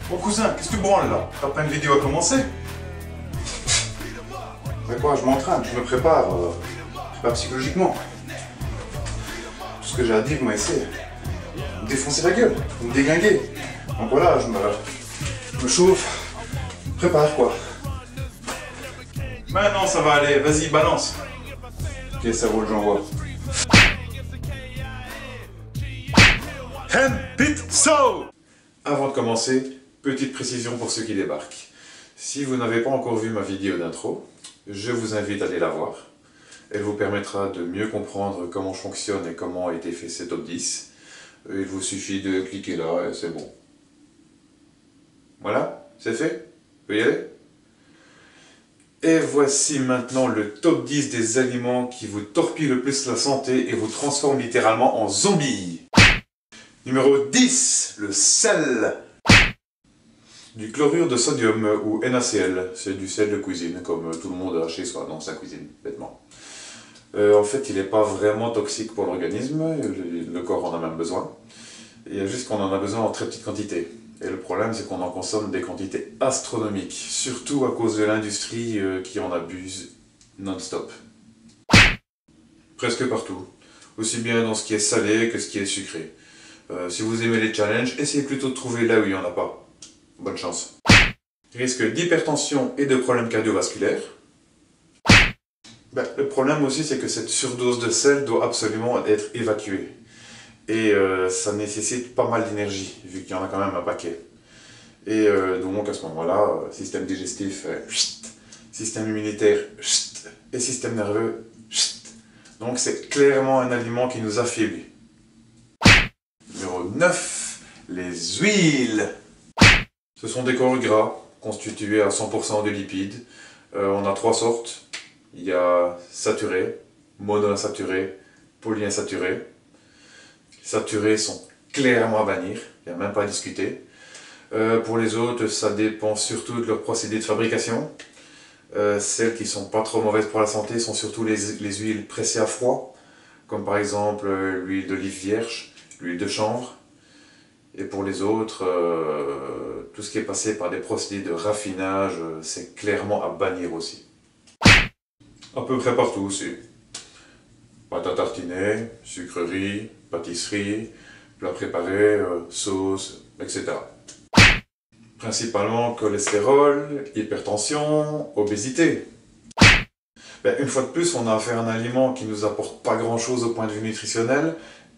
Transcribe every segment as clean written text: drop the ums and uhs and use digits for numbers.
Mon cousin, qu'est-ce que tu branles là? T'as pas une vidéo à commencer? Mais quoi, je m'entraîne, je me prépare psychologiquement. Tout ce que j'ai à dire, moi, c'est me défoncer la gueule, me déglinguer. Donc voilà, je me chauffe, je me prépare quoi. Maintenant ça va aller, vas-y, balance. Ok, ça roule, j'envoie. Hand Pit So. Avant de commencer, petite précision pour ceux qui débarquent. Si vous n'avez pas encore vu ma vidéo d'intro, je vous invite à aller la voir. Elle vous permettra de mieux comprendre comment je fonctionne et comment a été fait ce top 10. Il vous suffit de cliquer là et c'est bon. Voilà, c'est fait? Vous pouvez y aller? Et voici maintenant le top 10 des aliments qui vous torpillent le plus la santé et vous transforment littéralement en zombie. Numéro 10, le sel. Du chlorure de sodium ou NaCl, c'est du sel de cuisine comme tout le monde a chez soi dans sa cuisine, bêtement. En fait, il n'est pas vraiment toxique pour l'organisme, le corps en a même besoin. Il y a juste qu'on en a besoin en très petite quantité. Et le problème, c'est qu'on en consomme des quantités astronomiques, surtout à cause de l'industrie qui en abuse non-stop. Presque partout, aussi bien dans ce qui est salé que ce qui est sucré. Si vous aimez les challenges, essayez plutôt de trouver là où il n'y en a pas. Bonne chance. Risque d'hypertension et de problèmes cardiovasculaires. Le problème aussi, c'est que cette surdose de sel doit absolument être évacuée. Et ça nécessite pas mal d'énergie, vu qu'il y en a quand même un paquet. Et donc à ce moment-là, système digestif, système immunitaire, et système nerveux, donc c'est clairement un aliment qui nous affaiblit. Numéro 9, les huiles. Ce sont des corps gras, constitués à 100% de lipides. On a trois sortes. Il y a saturés, monoinsaturés, polyinsaturés. Les saturés sont clairement à bannir, il n'y a même pas à discuter. Pour les autres, ça dépend surtout de leur procédé de fabrication. Celles qui ne sont pas trop mauvaises pour la santé sont surtout les huiles pressées à froid, comme par exemple l'huile d'olive vierge, l'huile de chanvre. Et pour les autres, tout ce qui est passé par des procédés de raffinage, c'est clairement à bannir aussi. À peu près partout aussi. Pâte à tartiner, sucrerie, pâtisserie, plats préparés, sauces, etc. Principalement cholestérol, hypertension, obésité. Une fois de plus, on a affaire à un aliment qui ne nous apporte pas grand chose au point de vue nutritionnel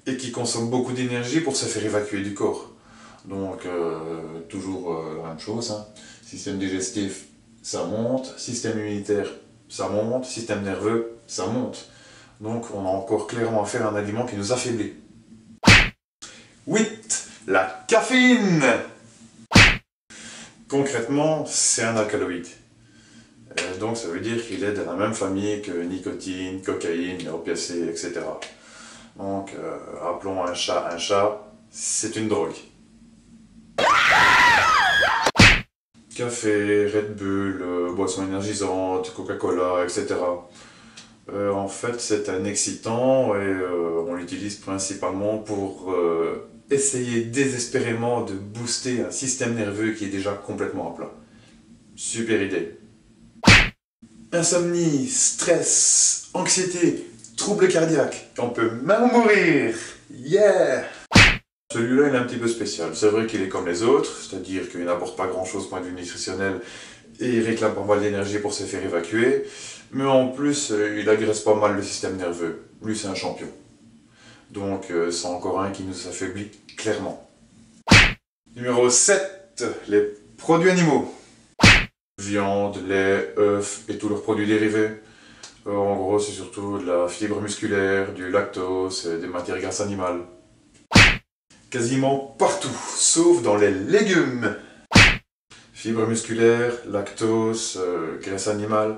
et qui consomme beaucoup d'énergie pour se faire évacuer du corps. Donc, toujours la même chose, hein. Système digestif, ça monte. Système immunitaire, ça monte. Système nerveux, ça monte. Donc, on a encore clairement affaire à un aliment qui nous affaiblit. 8. La caféine. Concrètement, c'est un alcaloïde. Donc, ça veut dire qu'il est de la même famille que nicotine, cocaïne, opiacés, etc. Donc, appelons un chat, c'est une drogue. Café, Red Bull, boissons énergisantes, Coca-Cola, etc. En fait, c'est un excitant et on l'utilise principalement pour essayer désespérément de booster un système nerveux qui est déjà complètement à plat. Super idée. Insomnie, stress, anxiété, troubles cardiaques. On peut même mourir. Yeah! Celui-là, il est un petit peu spécial. C'est vrai qu'il est comme les autres, c'est-à-dire qu'il n'apporte pas grand-chose au point de vue nutritionnel et il réclame pas mal d'énergie pour se faire évacuer. Mais en plus, il agresse pas mal le système nerveux. Lui, c'est un champion. Donc, c'est encore un qui nous affaiblit clairement. Numéro 7, les produits animaux. Viande, lait, œufs et tous leurs produits dérivés. En gros, c'est surtout de la fibre musculaire, du lactose, des matières grasses animales. Quasiment partout, sauf dans les légumes. Fibres musculaires, lactose, graisse animale,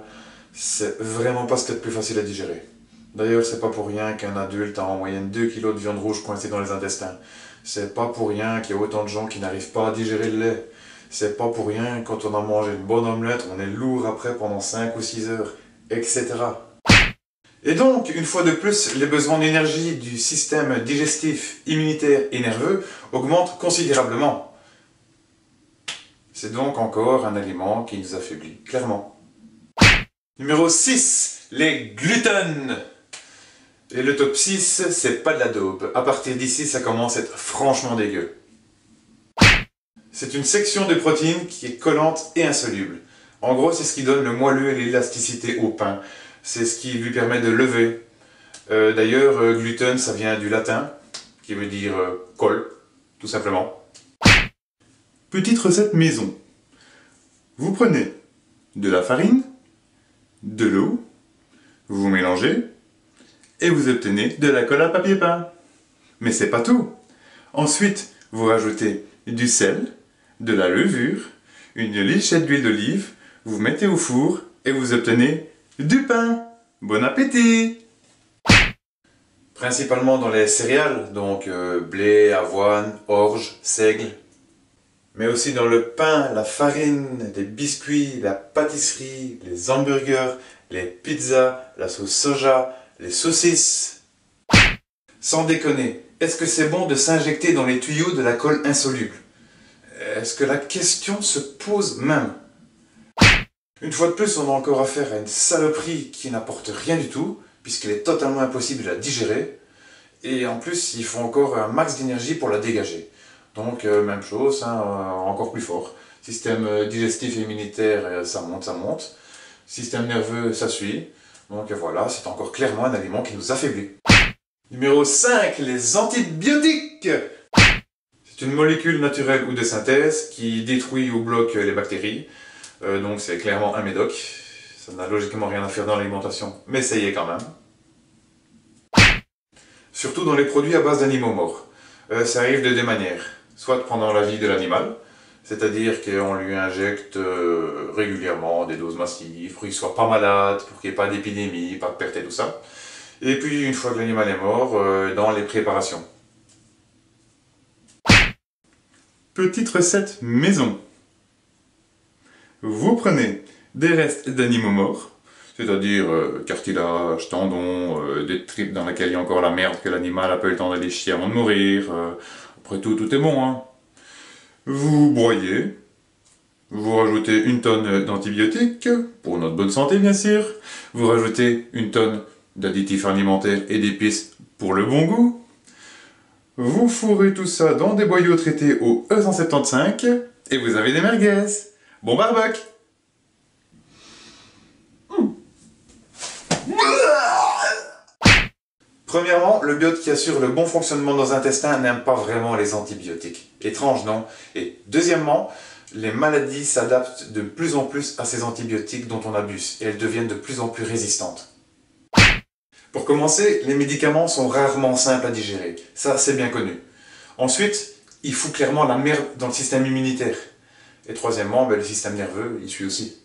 c'est vraiment pas ce qu'il y a de plus facile à digérer. D'ailleurs, c'est pas pour rien qu'un adulte a en moyenne 2 kg de viande rouge coincée dans les intestins. C'est pas pour rien qu'il y a autant de gens qui n'arrivent pas à digérer le lait. C'est pas pour rien que quand on a mangé une bonne omelette, on est lourd après pendant 5 ou 6 heures, etc. Et donc, une fois de plus, les besoins d'énergie du système digestif, immunitaire et nerveux augmentent considérablement. C'est donc encore un aliment qui nous affaiblit, clairement. Numéro 6, les gluten. Et le top 6, c'est pas de la daube. À partir d'ici, ça commence à être franchement dégueu. C'est une section de protéines qui est collante et insoluble. En gros, c'est ce qui donne le moelleux et l'élasticité au pain. C'est ce qui lui permet de lever. D'ailleurs, gluten, ça vient du latin, qui veut dire colle, tout simplement. Petite recette maison. Vous prenez de la farine, de l'eau, vous mélangez et vous obtenez de la colle à papier peint. Mais c'est pas tout. Ensuite, vous rajoutez du sel, de la levure, une lichette d'huile d'olive, vous mettez au four et vous obtenez du pain. Bon appétit! Principalement dans les céréales, donc blé, avoine, orge, seigle. Mais aussi dans le pain, la farine, les biscuits, la pâtisserie, les hamburgers, les pizzas, la sauce soja, les saucisses. Sans déconner, est-ce que c'est bon de s'injecter dans les tuyaux de la colle insoluble? Est-ce que la question se pose même? Une fois de plus, on a encore affaire à une saloperie qui n'apporte rien du tout, puisqu'elle est totalement impossible à digérer. Et en plus, il faut encore un max d'énergie pour la dégager. Donc, même chose, hein, encore plus fort. Système digestif et immunitaire, ça monte, ça monte. Système nerveux, ça suit. Donc voilà, c'est encore clairement un aliment qui nous affaiblit. Numéro 5, les antibiotiques. C'est une molécule naturelle ou de synthèse qui détruit ou bloque les bactéries. Donc c'est clairement un médoc. Ça n'a logiquement rien à faire dans l'alimentation, mais ça y est quand même. Surtout dans les produits à base d'animaux morts. Ça arrive de deux manières. Soit pendant la vie de l'animal, c'est-à-dire qu'on lui injecte régulièrement des doses massives pour qu'il ne soit pas malade, pour qu'il n'y ait pas d'épidémie, pas de perte et tout ça. Et puis une fois que l'animal est mort, dans les préparations. Petite recette maison. Vous prenez des restes d'animaux morts, c'est-à-dire cartilage, tendons, des tripes dans lesquelles il y a encore la merde que l'animal a pas eu le temps d'aller chier avant de mourir. Après tout, tout est bon, hein. Vous broyez, vous rajoutez une tonne d'antibiotiques, pour notre bonne santé bien sûr. Vous rajoutez une tonne d'additifs alimentaires et d'épices pour le bon goût. Vous fourrez tout ça dans des boyaux traités au E175 et vous avez des merguez. Bon barbecue! Premièrement, le biote qui assure le bon fonctionnement de nos intestins n'aime pas vraiment les antibiotiques. Étrange, non? Et deuxièmement, les maladies s'adaptent de plus en plus à ces antibiotiques dont on abuse et elles deviennent de plus en plus résistantes. Pour commencer, les médicaments sont rarement simples à digérer. Ça, c'est bien connu. Ensuite, il fout clairement la merde dans le système immunitaire. Et troisièmement, le système nerveux, il suit aussi.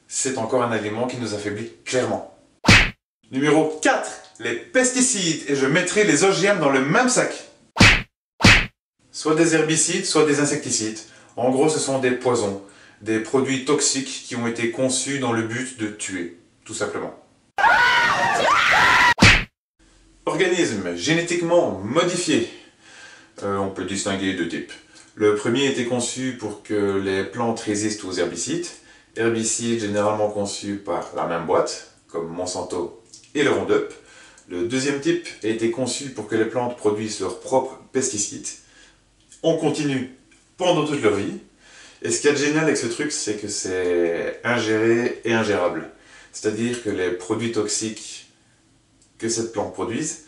C'est encore un aliment qui nous affaiblit clairement. Numéro 4, les pesticides. Et je mettrai les OGM dans le même sac. Soit des herbicides, soit des insecticides. En gros, ce sont des poisons, des produits toxiques qui ont été conçus dans le but de tuer, tout simplement. Organismes génétiquement modifiés. On peut distinguer deux types. Le premier était conçu pour que les plantes résistent aux herbicides. Herbicides généralement conçus par la même boîte, comme Monsanto et le Roundup. Le deuxième type a été conçu pour que les plantes produisent leurs propres pesticides. On continue pendant toute leur vie. Et ce qu'il y a de génial avec ce truc, c'est que c'est ingéré et ingérable. C'est-à-dire que les produits toxiques que cette plante produise,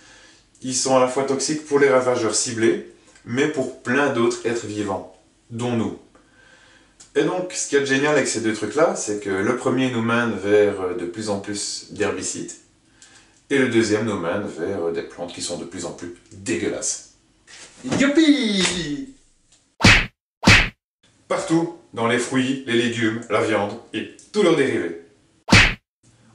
ils sont à la fois toxiques pour les ravageurs ciblés, mais pour plein d'autres êtres vivants, dont nous. Et donc, ce qu'il y a de génial avec ces deux trucs-là, c'est que le premier nous mène vers de plus en plus d'herbicides, et le deuxième nous mène vers des plantes qui sont de plus en plus dégueulasses. Youpi! Partout, dans les fruits, les légumes, la viande et tous leurs dérivés.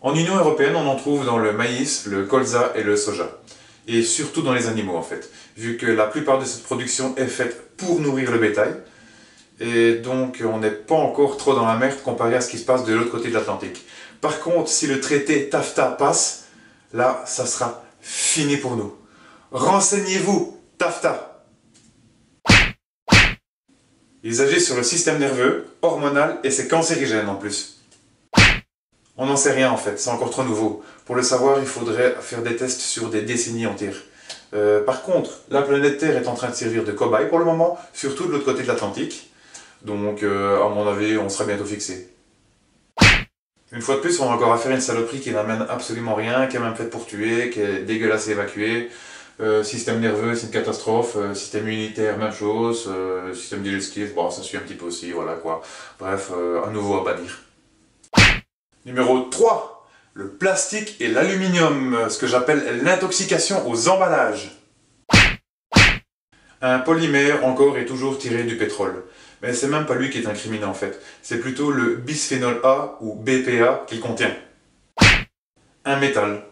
En Union européenne, on en trouve dans le maïs, le colza et le soja. Et surtout dans les animaux en fait, vu que la plupart de cette production est faite pour nourrir le bétail. Et donc on n'est pas encore trop dans la merde comparé à ce qui se passe de l'autre côté de l'Atlantique. Par contre, si le traité TAFTA passe, là, ça sera fini pour nous. Renseignez-vous, TAFTA! Ils agissent sur le système nerveux, hormonal et c'est cancérigène en plus. On n'en sait rien en fait, c'est encore trop nouveau. Pour le savoir, il faudrait faire des tests sur des décennies entières. Par contre, la planète Terre est en train de servir de cobaye pour le moment, surtout de l'autre côté de l'Atlantique. Donc, à mon avis, on sera bientôt fixé. Une fois de plus, on a encore affaire à une saloperie qui n'amène absolument rien, qui est même faite pour tuer, qui est dégueulasse à évacuer. Système nerveux, c'est une catastrophe. Système immunitaire, même chose. Système digestif, bon, ça suit un petit peu aussi, voilà quoi. Bref, à nouveau à bannir. Numéro 3. Le plastique et l'aluminium, ce que j'appelle l'intoxication aux emballages. Un polymère encore est toujours tiré du pétrole. Mais c'est même pas lui qui est incriminé en fait. C'est plutôt le bisphénol A ou BPA qu'il contient. Un métal.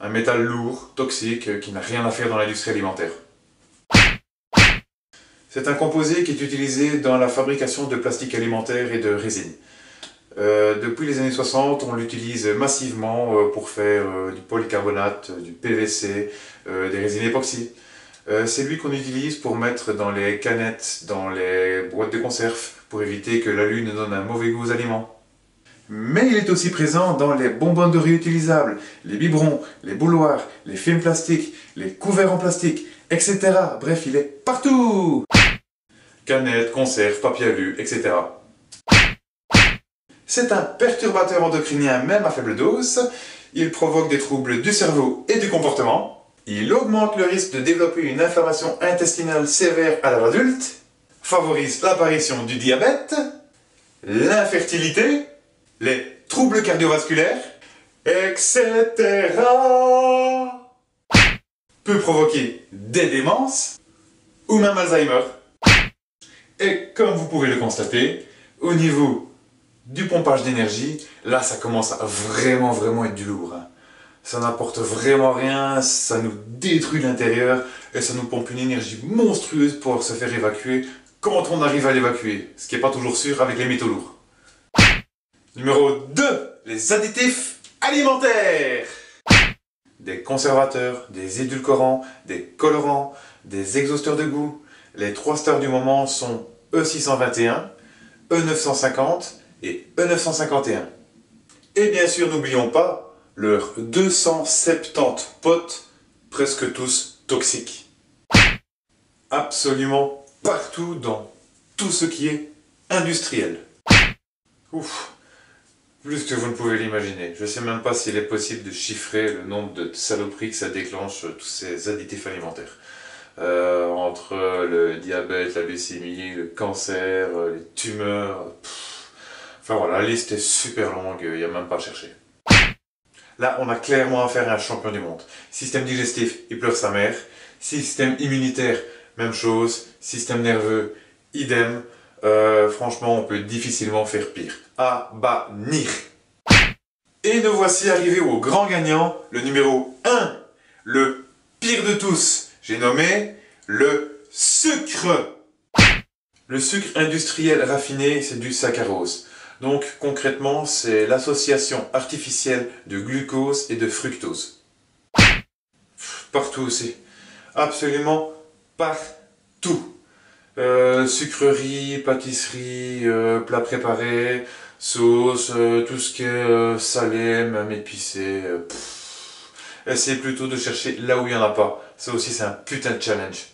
Un métal lourd, toxique, qui n'a rien à faire dans l'industrie alimentaire. C'est un composé qui est utilisé dans la fabrication de plastique alimentaire et de résine. Depuis les années 60, on l'utilise massivement pour faire du polycarbonate, du PVC, des résines époxy. C'est lui qu'on utilise pour mettre dans les canettes, dans les boîtes de conserve, pour éviter que l'alu ne donne un mauvais goût aux aliments. Mais il est aussi présent dans les bonbons de réutilisables, les biberons, les bouilloires, les films plastiques, les couverts en plastique, etc. Bref, il est partout! Canettes, conserves, papier alu, etc. C'est un perturbateur endocrinien même à faible dose. Il provoque des troubles du cerveau et du comportement. Il augmente le risque de développer une inflammation intestinale sévère à l'âge adulte. Favorise l'apparition du diabète, l'infertilité, les troubles cardiovasculaires, etc. Peut provoquer des démences ou même Alzheimer. Et comme vous pouvez le constater, au niveau du pompage d'énergie, là ça commence à vraiment être du lourd. Ça n'apporte vraiment rien, ça nous détruit l'intérieur et ça nous pompe une énergie monstrueuse pour se faire évacuer quand on arrive à l'évacuer, ce qui n'est pas toujours sûr avec les métaux lourds. Numéro 2, les additifs alimentaires. Des conservateurs, des édulcorants, des colorants, des exhausteurs de goût. Les 3 stars du moment sont E621, E950 et E951. Et bien sûr, n'oublions pas leurs 270 potes, presque tous toxiques. Absolument partout dans tout ce qui est industriel. Ouf, plus que vous ne pouvez l'imaginer. Je ne sais même pas s'il est possible de chiffrer le nombre de saloperies que ça déclenche, tous ces additifs alimentaires. Entre le diabète, la leucémie, le cancer, les tumeurs... Enfin voilà, la liste est super longue, il n'y a même pas à chercher. Là, on a clairement affaire à un champion du monde. Système digestif, il pleure sa mère. Système immunitaire, même chose. Système nerveux, idem. Franchement, on peut difficilement faire pire. À bannir. Et nous voici arrivés au grand gagnant, le numéro 1. Le pire de tous. J'ai nommé le sucre. Le sucre industriel raffiné, c'est du saccharose. Donc concrètement, c'est l'association artificielle de glucose et de fructose. Partout aussi. Absolument partout. Sucreries, pâtisseries, plats préparés, sauces, tout ce qui est salé, même épicé. Essayez plutôt de chercher là où il n'y en a pas. Ça aussi, c'est un putain de challenge.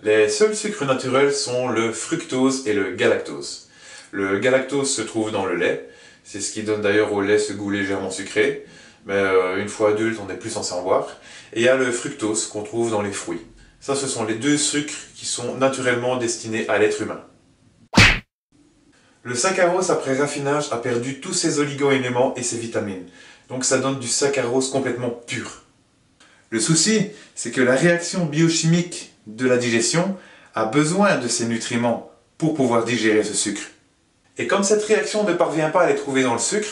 Les seuls sucres naturels sont le fructose et le galactose. Le galactose se trouve dans le lait, c'est ce qui donne d'ailleurs au lait ce goût légèrement sucré, mais une fois adulte on n'est plus censé en boire. Et il y a le fructose qu'on trouve dans les fruits. Ça, ce sont les 2 sucres qui sont naturellement destinés à l'être humain. Le saccharose après raffinage a perdu tous ses oligo-éléments et ses vitamines, donc ça donne du saccharose complètement pur. Le souci, c'est que la réaction biochimique de la digestion a besoin de ces nutriments pour pouvoir digérer ce sucre. Et comme cette réaction ne parvient pas à les trouver dans le sucre,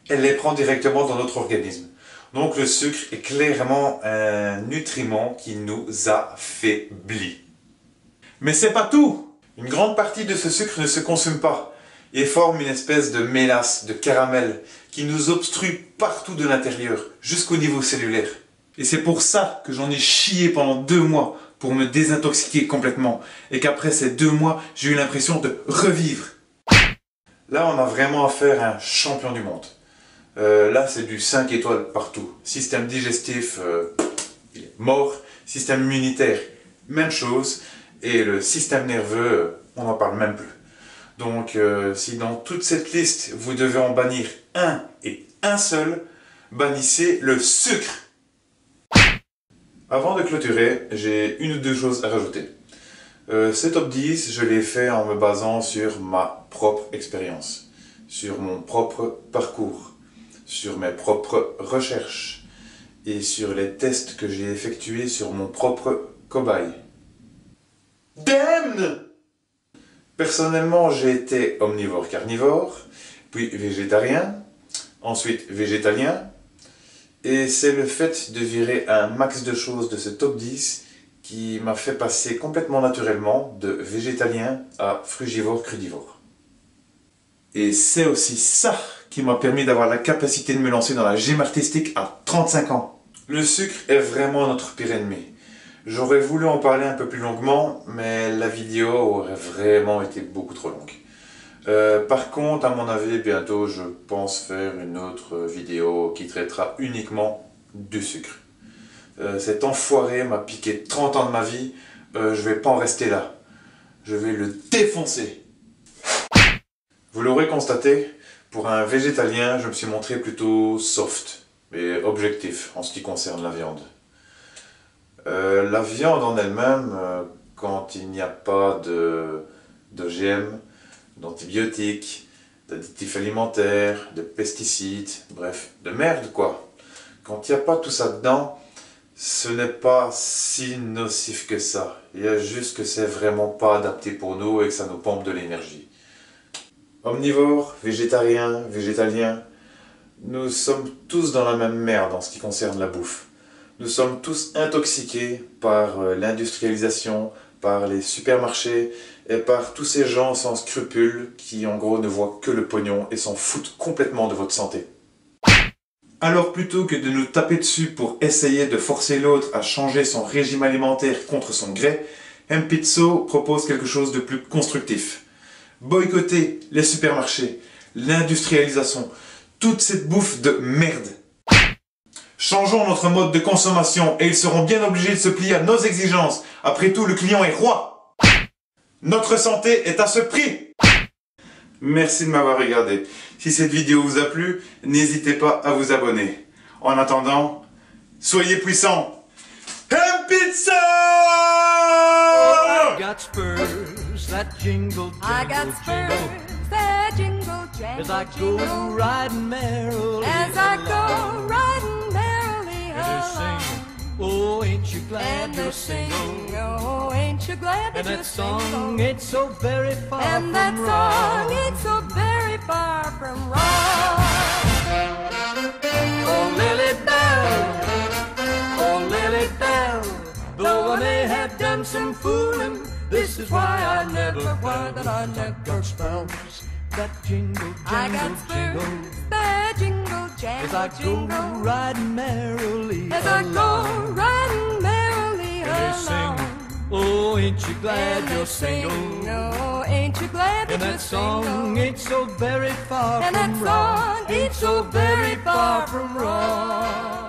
elle les prend directement dans notre organisme. Donc le sucre est clairement un nutriment qui nous affaiblit. Mais c'est pas tout! Une grande partie de ce sucre ne se consomme pas et forme une espèce de mélasse, de caramel, qui nous obstrue partout de l'intérieur, jusqu'au niveau cellulaire. Et c'est pour ça que j'en ai chié pendant 2 mois, pour me désintoxiquer complètement. Et qu'après ces 2 mois, j'ai eu l'impression de revivre. Là, on a vraiment affaire à un champion du monde. Là, c'est du 5 étoiles partout. Système digestif, il est mort. Système immunitaire, même chose. Et le système nerveux, on n'en parle même plus. Donc, si dans toute cette liste, vous devez en bannir un et un seul, bannissez le sucre. Avant de clôturer, j'ai une ou deux choses à rajouter. Ce top 10, je l'ai fait en me basant sur ma propre expérience, sur mon propre parcours, sur mes propres recherches et sur les tests que j'ai effectués sur mon propre cobaye. Damn! Personnellement, j'ai été omnivore-carnivore, puis végétarien, ensuite végétalien, et c'est le fait de virer un max de choses de ce top 10 qui m'a fait passer complètement naturellement de végétalien à frugivore-crudivore. Et c'est aussi ça qui m'a permis d'avoir la capacité de me lancer dans la gym artistique à 35 ans. Le sucre est vraiment notre pire ennemi. J'aurais voulu en parler un peu plus longuement, mais la vidéo aurait vraiment été beaucoup trop longue. Par contre, à mon avis, bientôt, je pense faire une autre vidéo qui traitera uniquement du sucre. Cet enfoiré m'a piqué 30 ans de ma vie, je vais pas en rester là. Je vais le défoncer. Vous l'aurez constaté, pour un végétalien, je me suis montré plutôt soft et objectif en ce qui concerne la viande. La viande en elle-même, quand il n'y a pas d'OGM, d'antibiotiques, d'additifs alimentaires, de pesticides, bref, de merde quoi. Quand il n'y a pas tout ça dedans, ce n'est pas si nocif que ça. Il y a juste que c'est vraiment pas adapté pour nous et que ça nous pompe de l'énergie. Omnivore, végétarien, végétalien, nous sommes tous dans la même merde en ce qui concerne la bouffe. Nous sommes tous intoxiqués par l'industrialisation, par les supermarchés et par tous ces gens sans scrupules qui en gros ne voient que le pognon et s'en foutent complètement de votre santé. Alors plutôt que de nous taper dessus pour essayer de forcer l'autre à changer son régime alimentaire contre son gré, M-Pizzo propose quelque chose de plus constructif. Boycotter les supermarchés, l'industrialisation, toute cette bouffe de merde. Changeons notre mode de consommation et ils seront bien obligés de se plier à nos exigences. Après tout, le client est roi. Notre santé est à ce prix. Merci de m'avoir regardé. Si cette vidéo vous a plu, n'hésitez pas à vous abonner. En attendant, soyez puissants. M-Pizza! I got spurs that jingle, as I go riding merrily oh, ain't you glad you're single? Oh, ain't you glad that And you're that song single? ain't so very far And from that song wrong. ain't so very far from wrong. Oh, Lily Bell, though I may have done some fooling, this is why I never got spurs that jingle, I jingle, got jingle. spurs that jingle, As I jangle, go jingle. riding merrily As I go along. riding merrily And they along. sing, oh, ain't you glad And you're they sing, single? oh, ain't you glad that And you're that song single? ain't so very far And that from wrong. song ain't so very far from wrong.